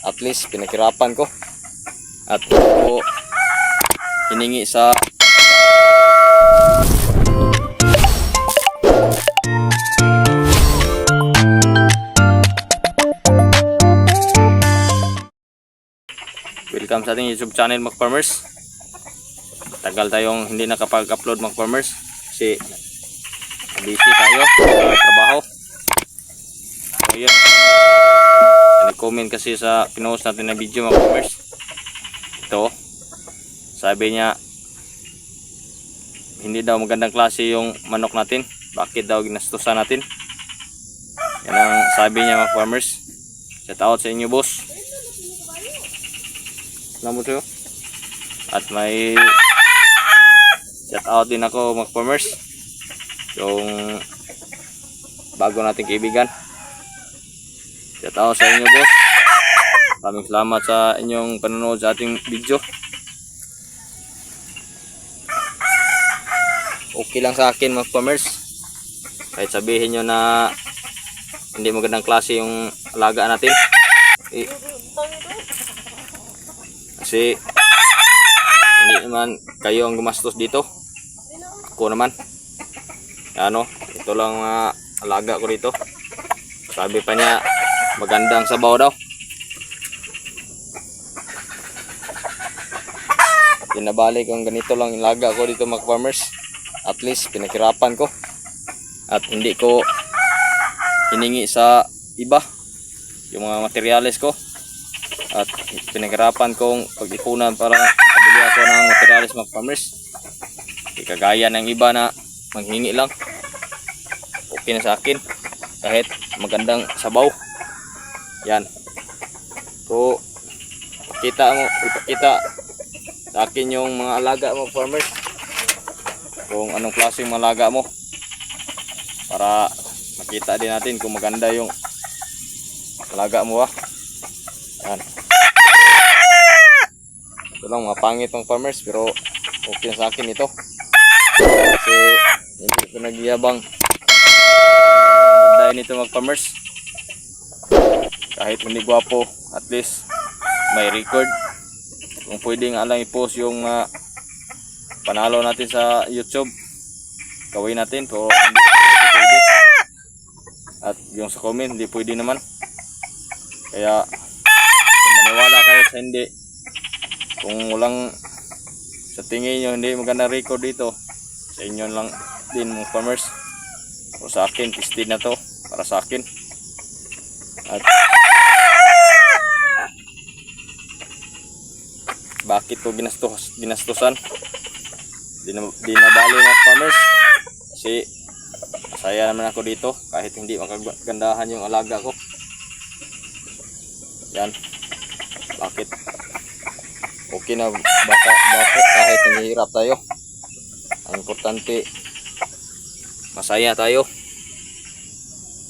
At least pinaghirapan ko at ko hiningi sa welcome sa ating YouTube channel mga farmers. Tagal tayong hindi nakapag-upload mga farmers kasi busy tayo sa trabaho. So yun, nag-comment kasi sa pinost natin na video mga farmers. Ito, sabi niya hindi daw magandang klase yung manok natin, bakit daw ginastusan natin. Yan ang sabi niya mga farmers. Shout out sa inyo boss. Salamat sa'yo. At may shout out din ako mga farmers, yung bago nating kaibigan. Shout out sa inyo boss. Maraming salamat sa inyong panonood sa ating video. Okay lang sa akin mga farmers, kahit sabihin nyo na hindi magandang klase yung alaga natin, kasi hindi naman kayo ang gumastos dito, ako naman. Ano, ito lang alaga ko dito. Sabi pa niya magandang sabaw daw. Pinabalik ang ganito lang ilaga ko dito mga farmers. At least pinaghirapan ko at hindi ko hiningi sa iba yung mga materyales ko, at pinaghirapan kong pag-ipunan para makabili ako ng materyales mga farmers. Di kagaya ng iba na manghingi lang. Okay na sa akin kahit magandang sabaw. Yan, so ipakita sa akin yung mga alaga mo farmers, kung anong klaseng malaga mo, para makita din natin kung maganda yung alaga mo. Yan, ito lang mga pangit ng farmers pero okay sa akin ito kasi hindi ko nagyabang dahil nito mga farmers. Kahit hindi gwapo, at least may record. Kung pwede nga lang i-post yung panalo natin sa YouTube, gawin natin, pero hindi pwede. At yung sa comment hindi pwede naman. Kaya kung maniwala kayo sa hindi, kung walang sa tingin nyo hindi maganda record dito, sa inyo lang din mga farmers. O sa akin, tested na to para sa akin. At bakit ko ginastusan? Di na bali mga farmers, kasi masaya naman ako dito kahit hindi makagandahan yung alaga ko. Yan, bakit okay na bakit kahit nahihirap tayo, ang importante masaya tayo.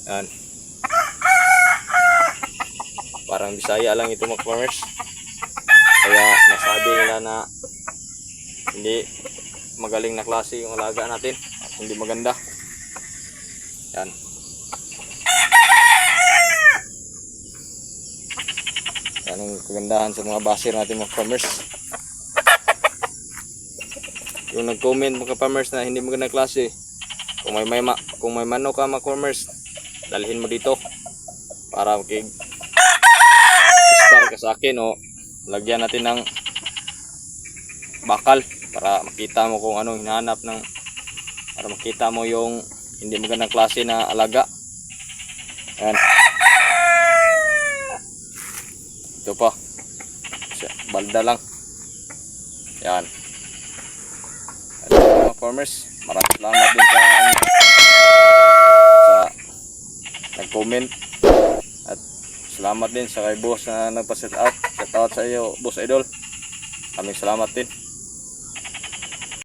Yan, parang Bisaya lang ito mga farmers, kaya nasabi nila na hindi magaling na klase yung alaga natin at hindi maganda. Yan, yan ang kagandahan sa mga baser natin mga farmers. Yung nag-comment mga farmers na hindi magandang klase, kung may manok ka mga farmers, dalhin mo dito para mag-spar ka sa akin, o lagyan natin ng bakal para makita mo kung anong hinahanap para makita mo yung hindi magandang klase na alaga. Yan, ito pa balda lang. Yan, mga farmers, maraming salamat din sa nag-comment, at salamat din sa kay boss na nagpa-set out. Shout out sa iyo boss idol, maraming salamat din.